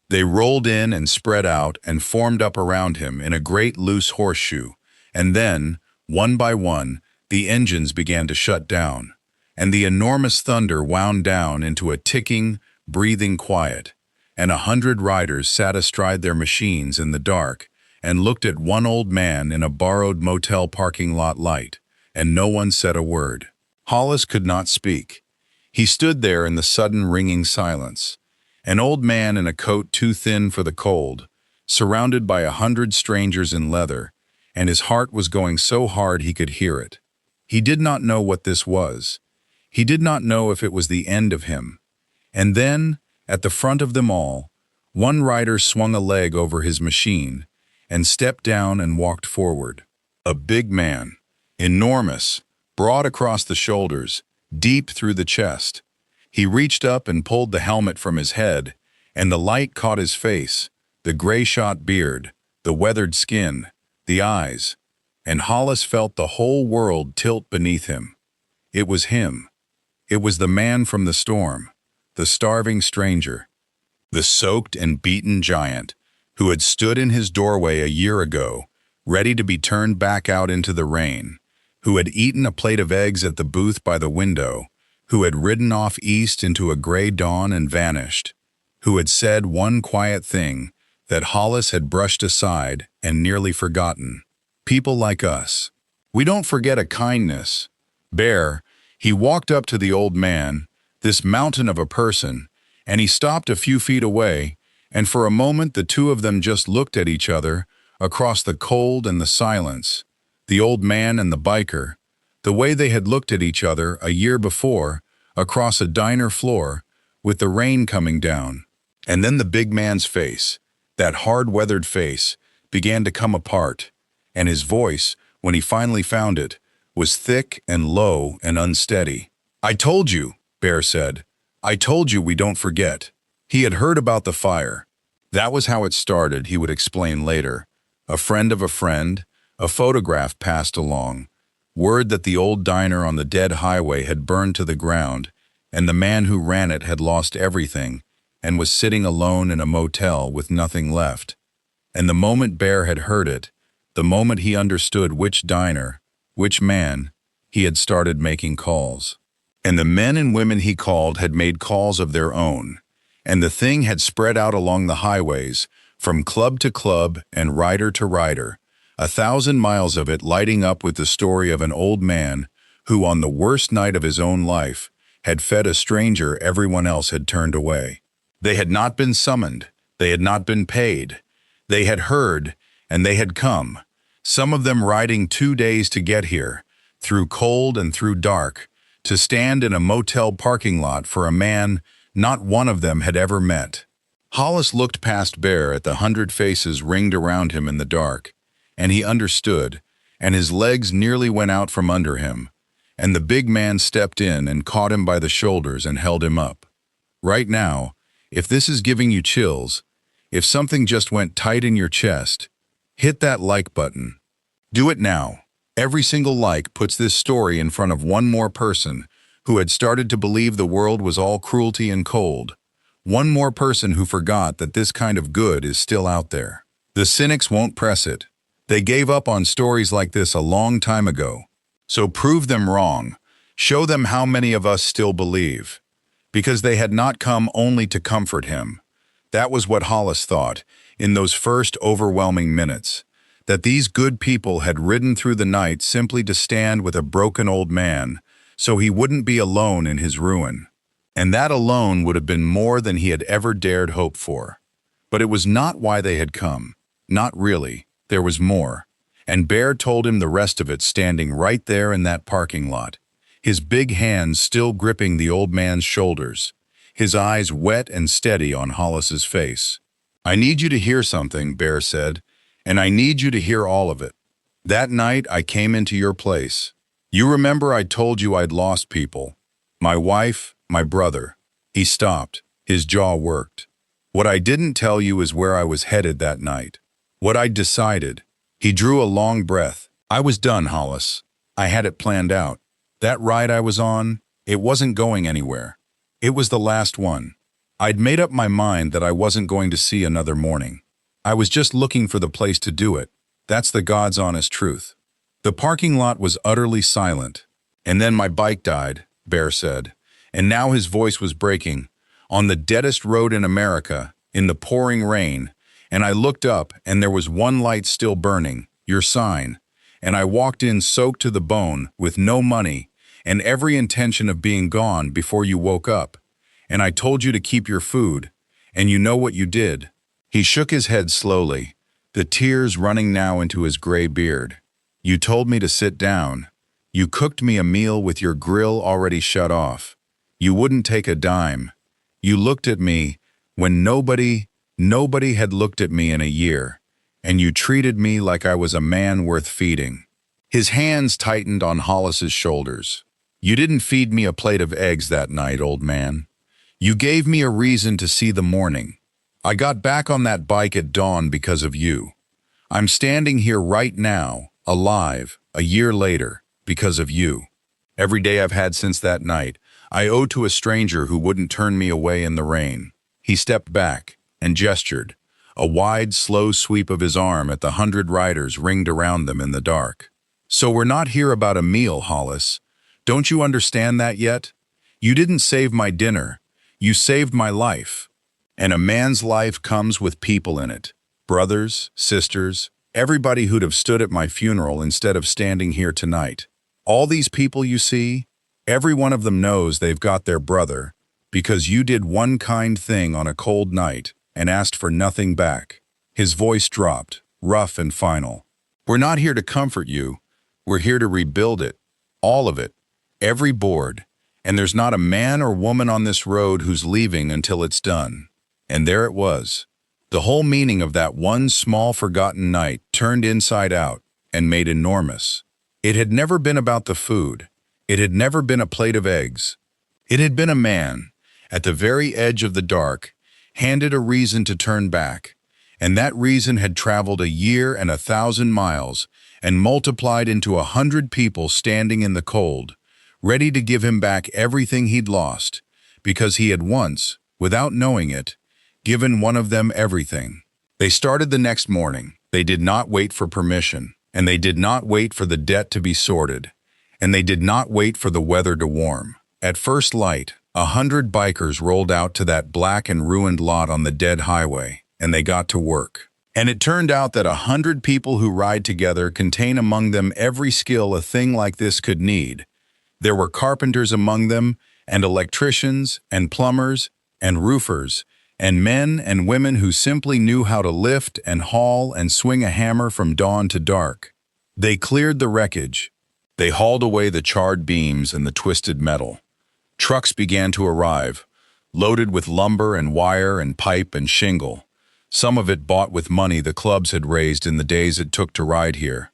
They rolled in and spread out and formed up around him in a great loose horseshoe, and then, one by one, the engines began to shut down, and the enormous thunder wound down into a ticking, breathing quiet, and 100 riders sat astride their machines in the dark and looked at one old man in a borrowed motel parking lot light, and no one said a word. Hollis could not speak. He stood there in the sudden ringing silence, an old man in a coat too thin for the cold, surrounded by 100 strangers in leather, and his heart was going so hard he could hear it. He did not know what this was. He did not know if it was the end of him. And then, at the front of them all, one rider swung a leg over his machine and stepped down and walked forward. A big man, enormous, broad across the shoulders, deep through the chest. He reached up and pulled the helmet from his head, and the light caught his face, the gray-shot beard, the weathered skin, the eyes, and Hollis felt the whole world tilt beneath him. It was him. It was the man from the storm, the starving stranger, the soaked and beaten giant who had stood in his doorway a year ago, ready to be turned back out into the rain, who had eaten a plate of eggs at the booth by the window, who had ridden off east into a gray dawn and vanished, who had said one quiet thing that Hollis had brushed aside and nearly forgotten. People like us. We don't forget a kindness. Bear, he walked up to the old man, this mountain of a person, and he stopped a few feet away, and for a moment the two of them just looked at each other across the cold and the silence, the old man and the biker, the way they had looked at each other a year before across a diner floor with the rain coming down. And then the big man's face, that hard-weathered face, began to come apart, and his voice, when he finally found it, was thick and low and unsteady. "I told you," Bear said. "I told you we don't forget." He had heard about the fire. That was how it started, he would explain later. A friend of a friend, a photograph passed along, word that the old diner on the dead highway had burned to the ground, and the man who ran it had lost everything and was sitting alone in a motel with nothing left. And the moment Bear had heard it, the moment he understood which diner, which man, he had started making calls. And the men and women he called had made calls of their own, and the thing had spread out along the highways, from club to club and rider to rider, 1,000 miles of it lighting up with the story of an old man who, on the worst night of his own life, had fed a stranger everyone else had turned away. They had not been summoned, they had not been paid. They had heard, and they had come, some of them riding 2 days to get here, through cold and through dark, to stand in a motel parking lot for a man not one of them had ever met. Hollis looked past Bear at the 100 faces ringed around him in the dark, and he understood, and his legs nearly went out from under him, and the big man stepped in and caught him by the shoulders and held him up. Right now, if this is giving you chills, if something just went tight in your chest, hit that like button. Do it now. Every single like puts this story in front of one more person who had started to believe the world was all cruelty and cold. One more person who forgot that this kind of good is still out there. The cynics won't press it. They gave up on stories like this a long time ago. So prove them wrong. Show them how many of us still believe. Because they had not come only to comfort him. That was what Hollis thought in those first overwhelming minutes. That these good people had ridden through the night simply to stand with a broken old man, so he wouldn't be alone in his ruin. And that alone would have been more than he had ever dared hope for. But it was not why they had come. Not really. There was more. And Bear told him the rest of it standing right there in that parking lot, his big hands still gripping the old man's shoulders, his eyes wet and steady on Hollis's face. "I need you to hear something," Bear said, "and I need you to hear all of it. That night I came into your place. You remember I told you I'd lost people. My wife, my brother." He stopped. His jaw worked. "What I didn't tell you is where I was headed that night. What I'd decided." He drew a long breath. "I was done, Hollis. I had it planned out. That ride I was on, it wasn't going anywhere. It was the last one. I'd made up my mind that I wasn't going to see another morning. I was just looking for the place to do it. That's the God's honest truth." The parking lot was utterly silent. "And then my bike died," Bear said. And now his voice was breaking. "On the deadest road in America, in the pouring rain, and I looked up and there was one light still burning, your sign, and I walked in soaked to the bone with no money and every intention of being gone before you woke up, and I told you to keep your food, and you know what you did." He shook his head slowly, the tears running now into his gray beard. "You told me to sit down. You cooked me a meal with your grill already shut off. You wouldn't take a dime. You looked at me when nobody had looked at me in a year, and you treated me like I was a man worth feeding." His hands tightened on Hollis's shoulders. "You didn't feed me a plate of eggs that night, old man. You gave me a reason to see the morning. I got back on that bike at dawn because of you. I'm standing here right now, alive, a year later, because of you. Every day I've had since that night, I owe to a stranger who wouldn't turn me away in the rain." He stepped back and gestured, a wide, slow sweep of his arm at the 100 riders ringed around them in the dark. "So we're not here about a meal, Hollis. Don't you understand that yet? You didn't save my dinner. You saved my life. And a man's life comes with people in it. Brothers, sisters, everybody who'd have stood at my funeral instead of standing here tonight. All these people you see, every one of them knows they've got their brother because you did one kind thing on a cold night and asked for nothing back." His voice dropped, rough and final. "We're not here to comfort you. We're here to rebuild it. All of it. Every board. And there's not a man or woman on this road who's leaving until it's done." And there it was. The whole meaning of that one small forgotten night turned inside out and made enormous. It had never been about the food. It had never been a plate of eggs. It had been a man, at the very edge of the dark, handed a reason to turn back, and that reason had traveled a year and 1,000 miles and multiplied into 100 people standing in the cold, ready to give him back everything he'd lost, because he had once, without knowing it, given one of them everything. They started the next morning. They did not wait for permission, and they did not wait for the debt to be sorted, and they did not wait for the weather to warm. At first light, 100 bikers rolled out to that black and ruined lot on the dead highway, and they got to work. And it turned out that 100 people who ride together contain among them every skill a thing like this could need. There were carpenters among them, and electricians, and plumbers, and roofers, and men and women who simply knew how to lift and haul and swing a hammer from dawn to dark. They cleared the wreckage. They hauled away the charred beams and the twisted metal. Trucks began to arrive, loaded with lumber and wire and pipe and shingle, some of it bought with money the clubs had raised in the days it took to ride here,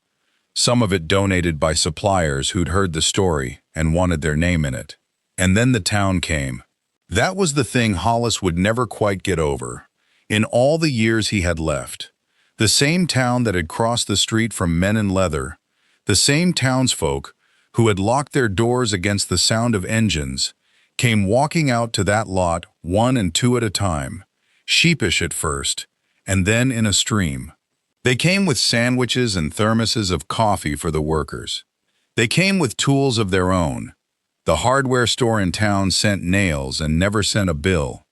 some of it donated by suppliers who'd heard the story and wanted their name in it. And then the town came. That was the thing Hollis would never quite get over. In all the years he had left, the same town that had crossed the street from men in leather, the same townsfolk who had locked their doors against the sound of engines, came walking out to that lot one and two at a time, sheepish at first, and then in a stream. They came with sandwiches and thermoses of coffee for the workers. They came with tools of their own. The hardware store in town sent nails and never sent a bill.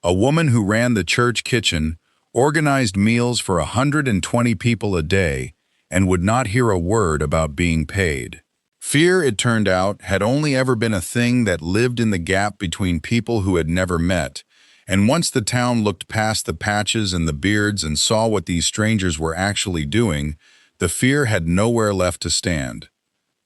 A woman who ran the church kitchen organized meals for 120 people a day and would not hear a word about being paid. Fear, it turned out, had only ever been a thing that lived in the gap between people who had never met, and once the town looked past the patches and the beards and saw what these strangers were actually doing, the fear had nowhere left to stand.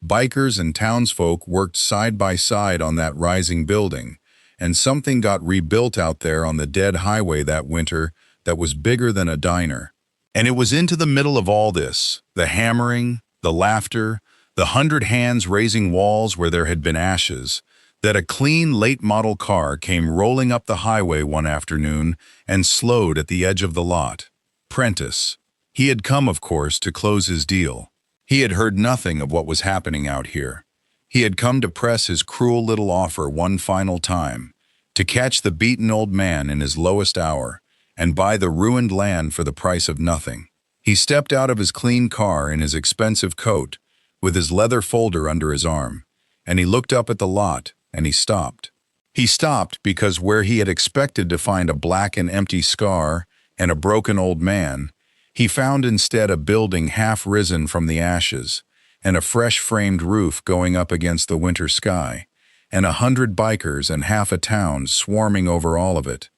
Bikers and townsfolk worked side by side on that rising building, and something got rebuilt out there on the dead highway that winter that was bigger than a diner. And it was into the middle of all this, the hammering, the laughter, the 100 hands raising walls where there had been ashes, that a clean late-model car came rolling up the highway one afternoon and slowed at the edge of the lot. Prentice. He had come, of course, to close his deal. He had heard nothing of what was happening out here. He had come to press his cruel little offer one final time, to catch the beaten old man in his lowest hour and buy the ruined land for the price of nothing. He stepped out of his clean car in his expensive coat, with his leather folder under his arm, and he looked up at the lot, and he stopped. He stopped because where he had expected to find a black and empty scar and a broken old man, he found instead a building half risen from the ashes, and a fresh framed roof going up against the winter sky, and 100 bikers and half a town swarming over all of it,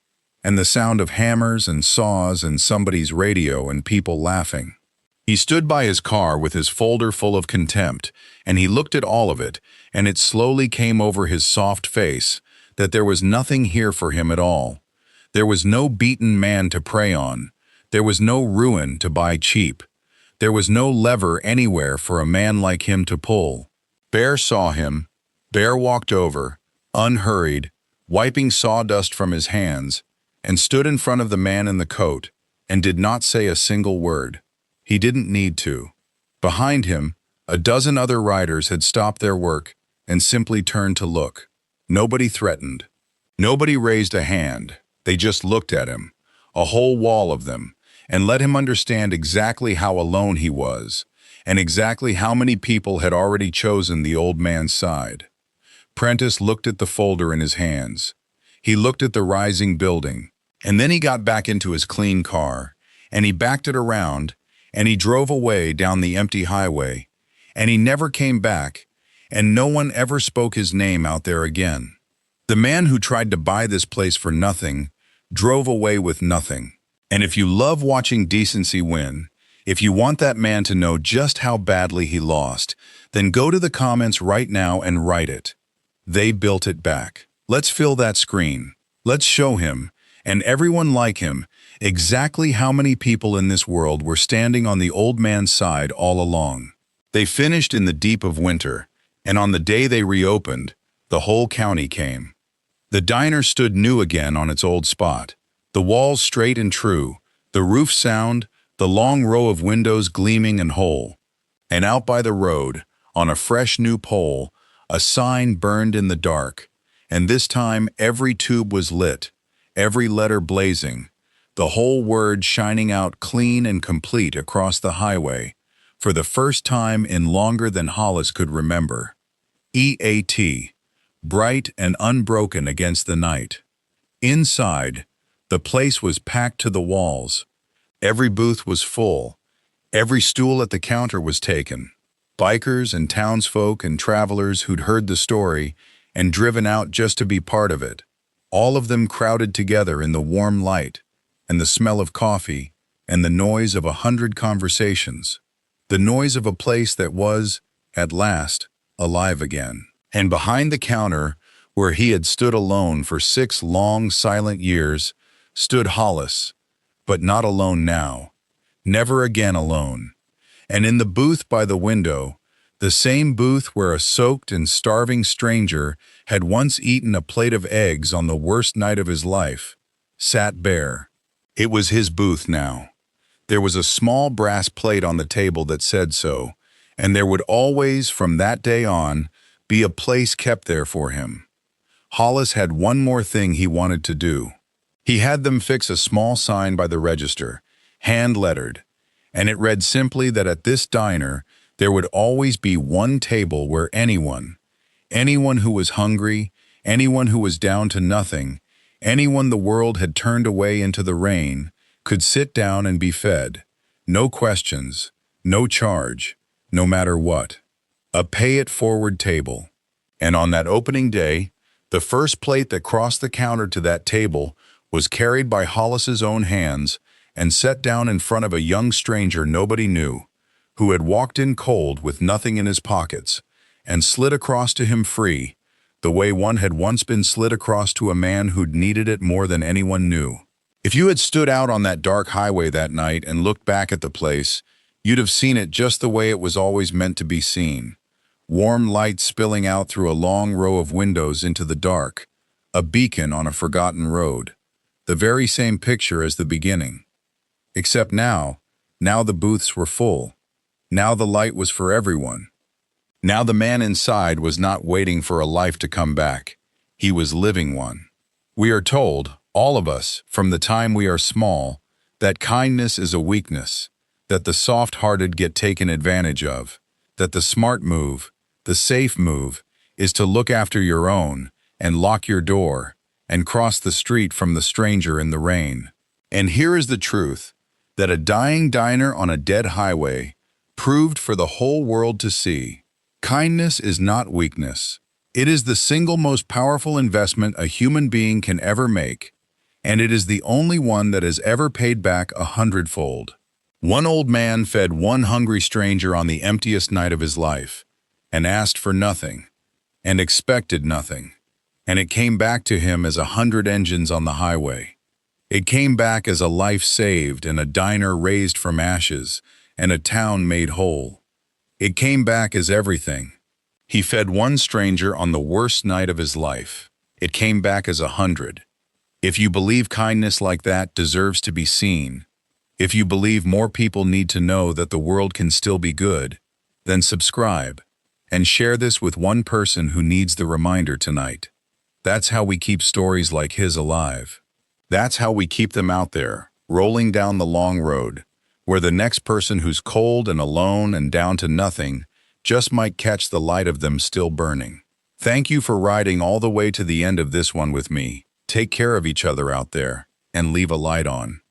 and the sound of hammers and saws and somebody's radio and people laughing. He stood by his car with his folder full of contempt, and he looked at all of it, and it slowly came over his soft face that there was nothing here for him at all. There was no beaten man to prey on. There was no ruin to buy cheap. There was no lever anywhere for a man like him to pull. Bear saw him. Bear walked over, unhurried, wiping sawdust from his hands, and stood in front of the man in the coat, and did not say a single word. He didn't need to. Behind him, a dozen other riders had stopped their work and simply turned to look. Nobody threatened. Nobody raised a hand. They just looked at him, a whole wall of them, and let him understand exactly how alone he was, and exactly how many people had already chosen the old man's side. Prentice looked at the folder in his hands. He looked at the rising building, and then he got back into his clean car, and he backed it around, and he drove away down the empty highway, and he never came back, and no one ever spoke his name out there again. The man who tried to buy this place for nothing drove away with nothing. And if you love watching decency win, if you want that man to know just how badly he lost, then go to the comments right now and write it. They built it back. Let's fill that screen. Let's show him, and everyone like him, exactly how many people in this world were standing on the old man's side all along. They finished in the deep of winter, and on the day they reopened, the whole county came. The diner stood new again on its old spot, the walls straight and true, the roof sound, the long row of windows gleaming and whole. And out by the road, on a fresh new pole, a sign burned in the dark, and this time every tube was lit, every letter blazing, the whole word shining out clean and complete across the highway, for the first time in longer than Hollis could remember. EAT, bright and unbroken against the night. Inside, the place was packed to the walls. Every booth was full. Every stool at the counter was taken. Bikers and townsfolk and travelers who'd heard the story and driven out just to be part of it. All of them crowded together in the warm light, and the smell of coffee, and the noise of 100 conversations. The noise of a place that was, at last, alive again. And behind the counter, where he had stood alone for 6 long, silent years, stood Hollis, but not alone now. Never again alone. And in the booth by the window, the same booth where a soaked and starving stranger had once eaten a plate of eggs on the worst night of his life, sat Bear. It was his booth now. There was a small brass plate on the table that said so, and there would always, from that day on, be a place kept there for him. Hollis had one more thing he wanted to do. He had them fix a small sign by the register, hand-lettered, and it read simply that at this diner there would always be one table where anyone who was hungry, anyone who was down to nothing, anyone the world had turned away into the rain, could sit down and be fed. No questions, no charge, no matter what. A pay-it-forward table. And on that opening day, the first plate that crossed the counter to that table was carried by Hollis's own hands and set down in front of a young stranger nobody knew, who had walked in cold with nothing in his pockets, and slid across to him free, the way one had once been slid across to a man who'd needed it more than anyone knew. If you had stood out on that dark highway that night and looked back at the place, you'd have seen it just the way it was always meant to be seen. Warm light spilling out through a long row of windows into the dark, a beacon on a forgotten road. The very same picture as the beginning. Except now the booths were full. Now the light was for everyone. Now the man inside was not waiting for a life to come back. He was living one. We are told, all of us, from the time we are small, that kindness is a weakness, that the soft-hearted get taken advantage of, that the smart move, the safe move, is to look after your own and lock your door and cross the street from the stranger in the rain. And here is the truth, that a dying diner on a dead highway proved for the whole world to see. Kindness is not weakness. It is the single most powerful investment a human being can ever make, and it is the only one that has ever paid back 100-fold. One old man fed one hungry stranger on the emptiest night of his life, and asked for nothing, and expected nothing, and it came back to him as 100 engines on the highway. It came back as a life saved and a diner raised from ashes and a town made whole. It came back as everything. He fed one stranger on the worst night of his life. It came back as 100. If you believe kindness like that deserves to be seen, if you believe more people need to know that the world can still be good, then subscribe and share this with one person who needs the reminder tonight. That's how we keep stories like his alive. That's how we keep them out there, rolling down the long road, where the next person who's cold and alone and down to nothing just might catch the light of them still burning. Thank you for riding all the way to the end of this one with me. Take care of each other out there and leave a light on.